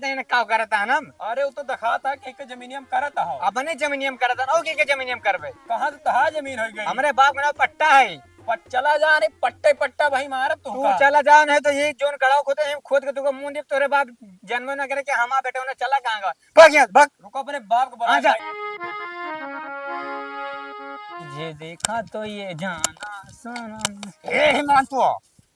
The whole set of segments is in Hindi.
हैं का करता है हम। अरे वो तो दिखा था कि एक जमीनियम करत हो। अपने जमीनियम करता ना के जमीनियम करबे। कहाँ से तहा जमीन हो गई। हमरे बाप का पट्टा है। चला जा रे पट्टे पट्टा भाई मारब तू चला जा नहीं तो ये जोन कड़ाव खोदे हम खोद के तुको मुंह दे तोरे बाप जन्म न करे कि हमा बेटे ने चला कहां भाग यहां भाग। रुको अपने बाप को बुला। ये देखा तो ये जाना सनम। ए हिमांशु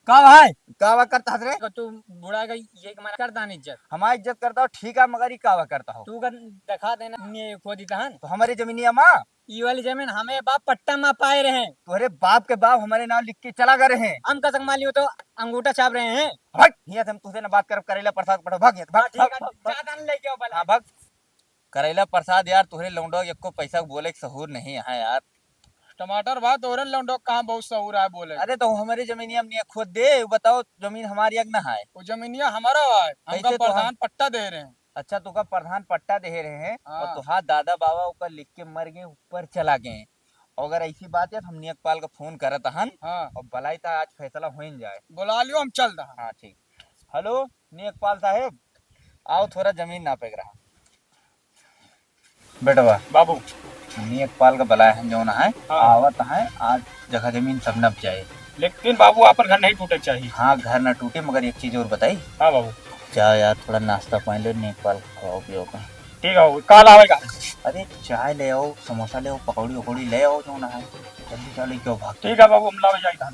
का भाई कावा करता रे। तू बुढ़ा गई ये हमारा करता नहीं इज्जत। हमारी इज्जत करता हो ठीक है मगर ही कावा करता हो। तू कर दिखा देना ये खोदी तहन तो हमारी जमीनिया माँ ये वाली जमीन हमें बाप पट्टा में पाए रहे हैं। तुम्हारे बाप के बाप हमारे नाम लिख के चला गए हैं। हम कसम मालियो तो अंगूठा छाप रहे हैं। भाग यहाँ से हम तुझसे ना बात कर करेला प्रसाद पढ़ो भाग यहाँ भाग ज्यादा नहीं लेके आओ भला। हाँ भाग करेला प्रसाद यार तुहरे लौंडो एको पैसा बोले सहूर नहीं है यार। टमाटर भात और लौंडो कहाँ बहुत सहूर है बोले। अरे तो हमारी जमीन हमने खुद दे बताओ जमीन हमारी अग ना है। वो जमीनिया हमारा है हमका प्रधान पट्टा दे रहे हैं। अच्छा तुका प्रधान पट्टा दे रहे हैं और हाँ। तुहार दादा बाबा ऊपर लिख के मर गए ऊपर चला गए। अगर ऐसी बात है तो हम नियकपाल का फोन करत हन हाँ और भलाई तो आज फैसला हो ही जाए। बुला लियो हम चल रहा। हाँ ठीक। हेलो नियकपाल साहेब आओ थोड़ा जमीन नापेग रहा बेटवा बाबू नियकपाल का भला है जो ना है हाँ। आवत है आज जगह जमीन सब नप जाए। लेकिन बाबू आपन घर नहीं टूटे चाहिए। हाँ घर ना टूटे मगर एक चीज और बताई। हाँ बाबू चाय यार थोड़ा नाश्ता पानी ले नियकपाल खाओ पियो का। ठीक है बाबू काल आवेगा। अरे चाय ले आओ समोसा ले आओ पकौड़ी वकौड़ी ले आओ जो ना है जल्दी चलो क्यों भाग। ठीक है बाबू हम लावे जाएगा।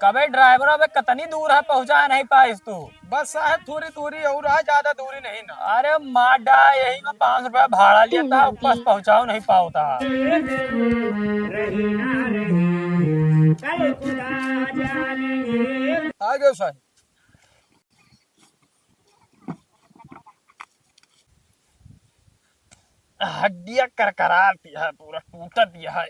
कबे ड्राइवर अब कतनी दूर है पहुंचा नहीं पाइस तू। बस साहब थोड़ी दूरी और है ज्यादा दूरी नहीं ना। अरे माडा यही में 5 रुपया भाड़ा लिया था बस पहुंचाओ नहीं पाओता। आ गए साहब। हड्डियां करकराती है पूरा टूटा दिया है।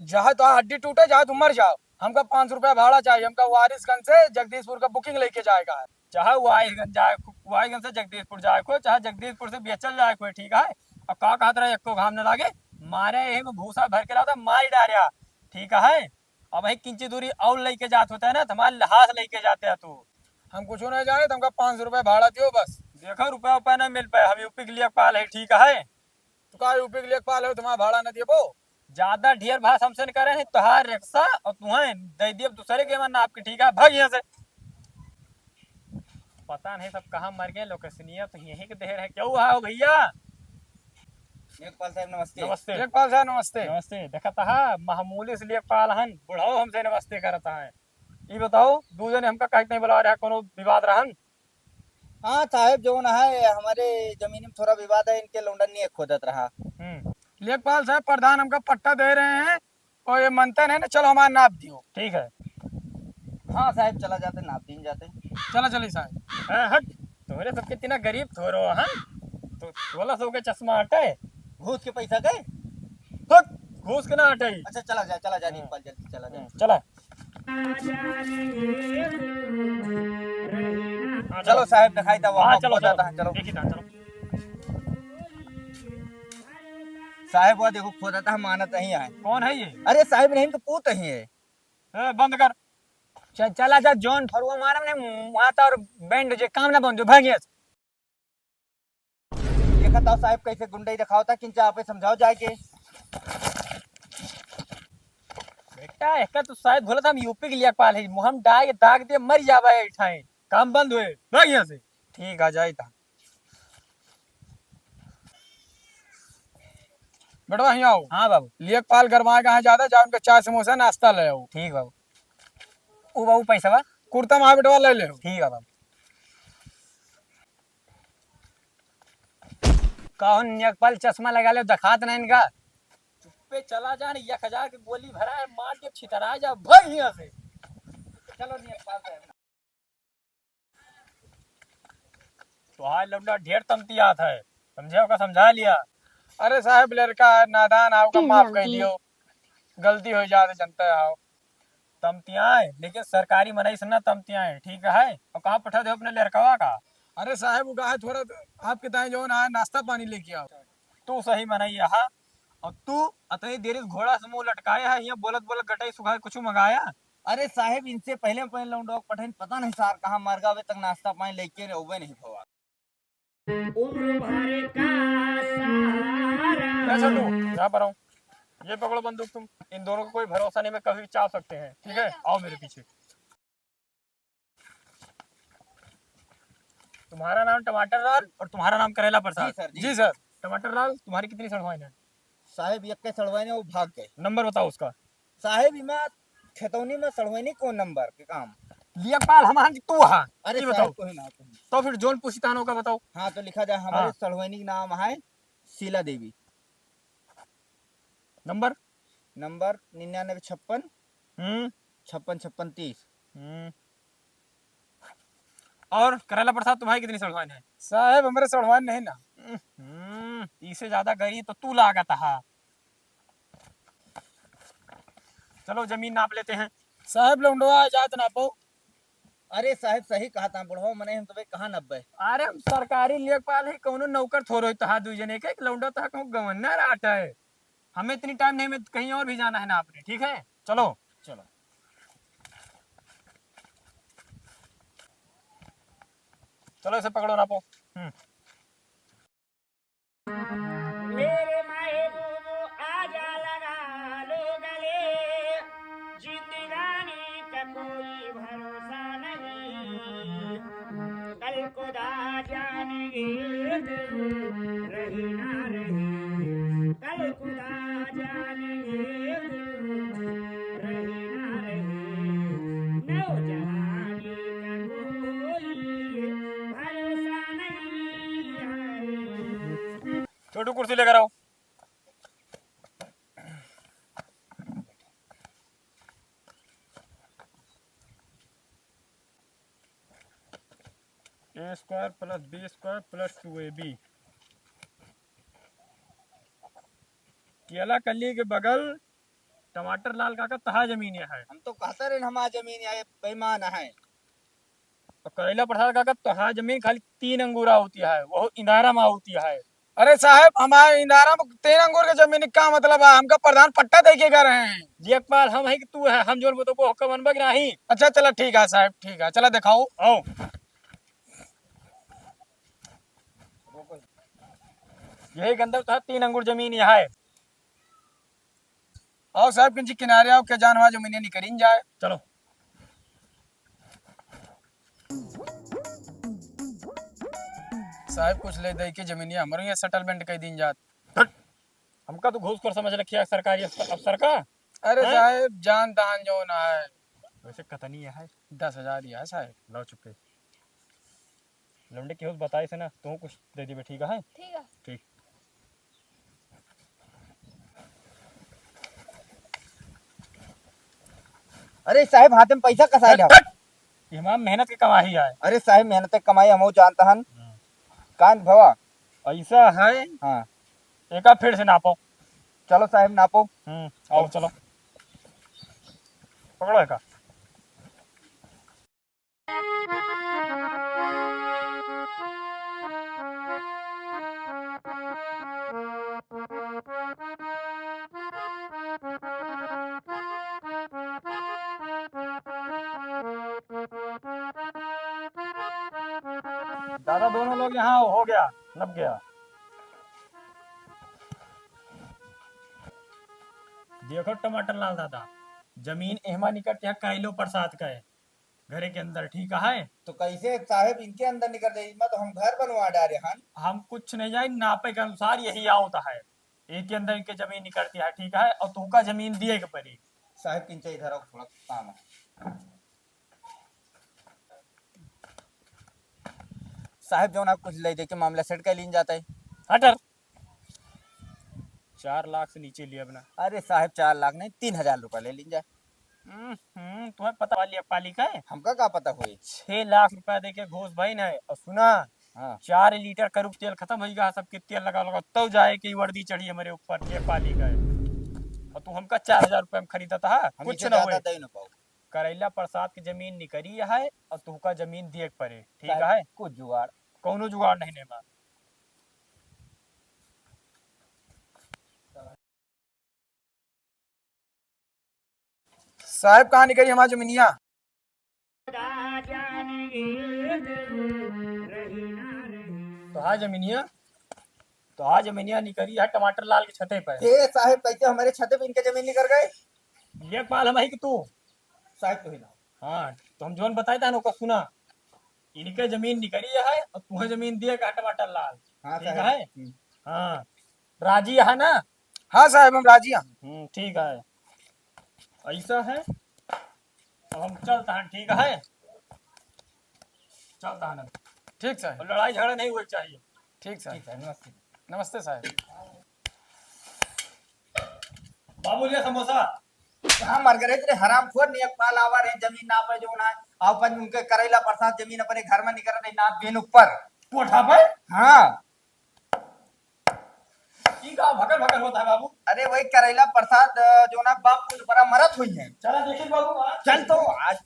जहाँ तो हड्डी टूटे जहाँ तुम मर जाओ हमका 5 रुपया भाड़ा चाहिए। हमका वारिसगंज से जगदीशपुर का बुकिंग लेके जाएगा है। चाहे वाईगंज से जगदीशपुर जाए को चाहे जगदीशपुर से बेचल जाए को ठीक है। और का कहत रहे एको घाम न लागे मारे यही में भूसा भर के लाता मार डारिया ठीक है। अब वही किंची दूरी और लेके जात होता है ना तुम्हारे लहास लेके जाते हैं तू। हम कुछ नहीं जाने तो हमका 500 रुपया भाड़ा दियो बस। देखो रुपया उपया नहीं मिल पाए हम यूपी के लिए पाल है ठीक है। तो का यूपी के लिए पाल हो तुम्हारा भाड़ा न दिए वो। ज्यादा ढेर भाष हमसे न करे तुहार रिक्शा और तुम्हें दे दिए दूसरे के मन आपके ठीक है भाग यहाँ से। पता नहीं सब कहाँ मर गए लोकेशनिया तो यही के देर है क्यों आओ भैया। नियकपाल साहब नमस्ते। नमस्ते लेखपाल साहब नमस्ते। नमस्ते देखता है मामूली से लिए पाल हन बुढ़ाओ हमसे नमस्ते करता है। ये बताओ दूसरे ने हमका कहीं नहीं बुला रहा कोनो विवाद रहन। हाँ साहब जो ना है हमारे जमीन में थोड़ा विवाद है इनके लौंडन नहीं खोदत रहा। लेखपाल साहब प्रधान हमका पट्टा दे रहे हैं और ये मनते नहीं ना चलो हमारा नाप दियो। ठीक है। हाँ साहब चला जाते नाप दिन जाते। चलो चलिए साहब। हाँ, हट तोरे सबके इतना गरीब थोरो हन तो 1600 के चश्मा हटे घूस के पैसा गए। हट घूस के ना हटे। अच्छा चला जा नियकपाल जल्दी चला जा। चला चलो साहब दिखाई था हाँ वहाँ चलो हो जाता है चलो। एक ही था, चलो साहब वो देखो खोदा था मानत नहीं आए। कौन है ये। अरे साहब नहीं तो पूत ही है। बंद कर चला जा जॉन फरुआ मारम ने माता और बैंड जे काम ना बंद भागिया। देखा था साहब कैसे गुंडई दिखाओ था किंचा आपे समझाओ जाए के। बेटा एक तो शायद बोला था हम यूपी के लिए पाल है हम दाग दे मर जावे ठाई काम बंद हुए भाग यहाँ से। ठीक आ जाए था बेटा वहीं आओ। हाँ बाबू लेखपाल गरमाए कहाँ ज्यादा जाओ उनका चाय समोसा नाश्ता ले आओ। ठीक बाबू ओ बाबू पैसा बा कुर्ता महा बेटवा ले ले। ठीक है बाबू। कौन नियकपाल चश्मा लगा ले दिखात नहीं इनका चुप्पे चला जा ने 1000 की गोली भरा है मार के छितरा जा भाग यहाँ से। चलो नियकपाल साहब तो हाय लौंडा ढेर तमतियात है समझे का समझा लिया। अरे साहब लड़का नादान आओ का माफ कर दियो गलती हो जाए जनता आओ। तमतियाए लेकिन सरकारी मनाई से ना तमतियाए ठीक है। और कहाँ पठा दे अपने लड़कवा का। अरे साहब वो कहा थोड़ा आपके ताए जो ना नाश्ता पानी लेके आओ। तू सही मनाई हाँ और तू अतनी देर घोड़ा से मुंह लटकाए है, यहाँ बोलत बोलत गटाई सुखा कुछ मंगाया। अरे साहेब इनसे पहले पहले लौंडोक पठान पता नहीं सार कहाँ मर गए तक नाश्ता पानी लेके रहोगे नहीं भवा। मैं छोटू यहाँ पर आऊँ, ये पकड़ो बंदूक तुम, इन दोनों का कोई भरोसा नहीं, मैं कभी भी चाप सकते हैं, ठीक है? आओ मेरे पीछे। तुम्हारा नाम टमाटर लाल और तुम्हारा नाम करेला प्रसाद। जी सर, जी। जी सर। टमाटर लाल तुम्हारी कितनी सड़वाइन है? साहेब एक के सड़वाने वो भाग गए। नंबर बताओ उसका। साहेब इमा खेतौनी में सड़वानी कौन नंबर के काम। लियापाल हमान की तू हा। अरे ये साहब बताओ कोई ना कोई ना। तो फिर जोन पुछतानों का बताओ। हाँ तो लिखा जाए हमारे हाँ। सड़वानी का नाम है शीला देवी। नंबर? नंबर 9956 हम्म 56 56 30। हम्म। और करेला प्रसाद तुम्हारी कितनी सड़वाइन है? साहब हमारे सड़वान नहीं ना। इससे ज्यादा गरीब तो तू लागत हा। चलो जमीन नाप लेते हैं। साहब लौंडवा जात ना पाओ। अरे साहेब सही कहा था बुढ़वा मने हम तुम्हें कहाँ 90। अरे हम सरकारी लेखपाल है, कौनो नौकर थोड़ो तहा दू जने के लौंडा तहा कहूँ गवर्नर आटा है। हमें इतनी टाइम नहीं, हमें कहीं और भी जाना है ना आपने, ठीक है? चलो चलो चलो इसे पकड़ो नापो। मेरे महबूबो आजा लगा लो गले, जिंदगानी का कोई भरोसा नहीं, कल खुदा जानेंगे रही ना रही, कल खुदा जानेंगे रही ना रही, नौजवानी का कोई भरोसा नहीं है। छोटू कुर्सी लेकर आओ। A square plus B square plus 2ab। केला कली के बगल टमाटर लाल काका तहा जमीन है। हम तो कहते रहे हमारा जमीन आए बेईमान है। और करेला प्रसाद काका तहा जमीन खाली 3 अंगूरा होती है, वो इंदारा में होती है। अरे साहब हमारे इंदारा में 3 अंगूर के जमीन का मतलब है, हमका प्रधान पट्टा दे के गए हैं। लेखपाल हम है कि तू है, हम जोन बोतो को हुक्म मनबक नहीं। अच्छा चलो ठीक है साहब, ठीक है चलो दिखाओ। आओ यही गंदर तहा 3 अंगूर जमीन यहाँ है। आओ साहब किंची किनारे आओ के जानवा जमीने निकरीन जाए। चलो साहब कुछ ले दे के जमीन हमारे ये सेटलमेंट कई दिन जात। हट। हमका तो घूसखोर समझ रखिया सरकारी अफसर का। अरे हैं? साहब जान दान जो ना है। वैसे कतनी है 10,000 ही है साहब। लाओ चुपके लौंडे की होश बताई से ना, तू कुछ दे दी ठीक है? ठीक है। ठीक। अरे साहेब हाथ में पैसा कसा लिया। ये हमारा मेहनत की कमाई है। अरे साहेब मेहनत के कमाई हम जानता हन कान भवा। ऐसा है हाँ एक फिर से नापो। चलो साहेब नापो। आओ चलो पकड़ो एक। दादा दोनों लोग यहाँ हो गया, नप गया। देखो टमाटर लाल दादा, जमीन एहमा निकट यहाँ कैलो प्रसाद का है, घरे के अंदर, ठीक है? तो कैसे साहेब इनके अंदर निकल रही तो हम घर बनवा डाले हन। हम कुछ नहीं जाए, नापे के अनुसार यही होता है, एक के अंदर इनके जमीन निकलती है, ठीक है? और तुमका जमीन दिए के पड़ी। साहेब किंचे इधर आओ थोड़ा काम है। साहेब जो आप कुछ ले दे के मामला सेट कर लीन जाता है। हटर 4 लाख से नीचे लिया अपना। अरे साहेब 4 लाख नहीं 3,000 रुपया ले लीन जाए। तुम्हें पता वाली पाली का है? हमका क्या पता हुई। 6 लाख रुपया दे के घोष भाई ने, और सुना हाँ 4 लीटर करूब तेल खत्म हो गया, सबके तेल लगा लगा तब जाए कि वर्दी चढ़ी हमारे ऊपर, ये पाली का है। और तू हमका 4,000 रुपया में खरीदा था, हम कुछ इसे ना ज्यादा हुए। दे न पाओ। करेला प्रसाद की जमीन निकरी है और तुहका जमीन दिए के पड़े, ठीक साहेब, है? कुछ जुगाड़ कौनो जुगाड़ नहीं नेमा। साहब कहाँ निकली हमारी जमीनिया? तो हाँ जमीनिया, तो हाँ जमीनिया निकली है टमाटर लाल के छते पर। ए साहब कैसे हमारे छत पे इनके जमीन निकल गए? लेखपाल हम ही कि तू। साहब तो ही ना। हाँ तो हम जोन बताए था ना सुना, इनके जमीन निकली है और तुम्हें जमीन दिए का टमाटर लाल। हाँ ठीक साहब। है। हाँ राजी है ना? हाँ साहब हम राजी हैं। ठीक है, ऐसा है। अब हम चलता है, ठीक है, चलता है ना। ठीक साहब, और लड़ाई झगड़ा नहीं हुई चाहिए। ठीक साहब। ठीक है, नमस्ते। नमस्ते साहब। बाबू लिया समोसा। हाँ मर गए रे हराम खोर ने एक पाल आवा रहे जमीन ना पे जो ना अपन उनके करेला प्रसाद जमीन अपने घर में निकल रही ना बेन ऊपर कोठा पर हाँ की का भगल भगल होता है बाबू। अरे वही करेला प्रसाद जो ना बाप कुछ बड़ा मरत हुई है। चला देखिए बाबू आज। चल तो आज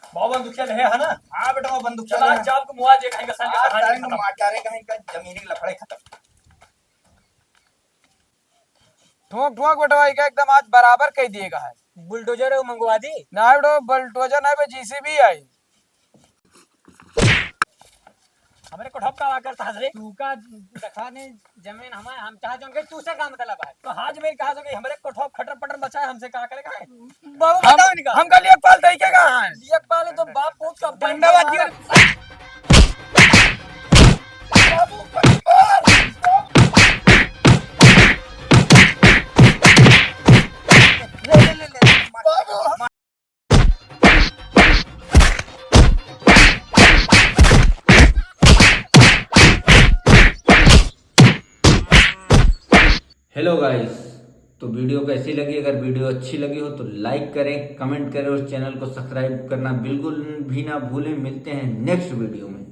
बाबू बंदूकिया नहीं है ना? हाँ बेटा वो बंदूक चला आज चाप को मुआवजे खाएंगे संडे आज कहानी तारे खत्म। माचारे कहीं का जमीनी लफड़े खत्म। ठोक ठोक बटवाई का एकदम आज बराबर कह दिएगा है। बुलडोजर मंगवा दी। ना बेटो बल्टोजर ना बे जीसीबी आई। हमारे को ठपका आकर हंसरे तू का दिखाने जमीन हमारे हम चाह जोंगे तू से का मतलब है। तो हाज मेरी कहा कि हमारे को ठोप खटर पटर बचाए हमसे का करेगा है? बाबू बताओ इनका। हम का लेखपाल तय के कहाँ है? लेखपाल तो बाप पूछ का डंडावाती और- हेलो गाइस, तो वीडियो कैसी लगी? अगर वीडियो अच्छी लगी हो तो लाइक करें, कमेंट करें और चैनल को सब्सक्राइब करना बिल्कुल भी ना भूलें। मिलते हैं नेक्स्ट वीडियो में।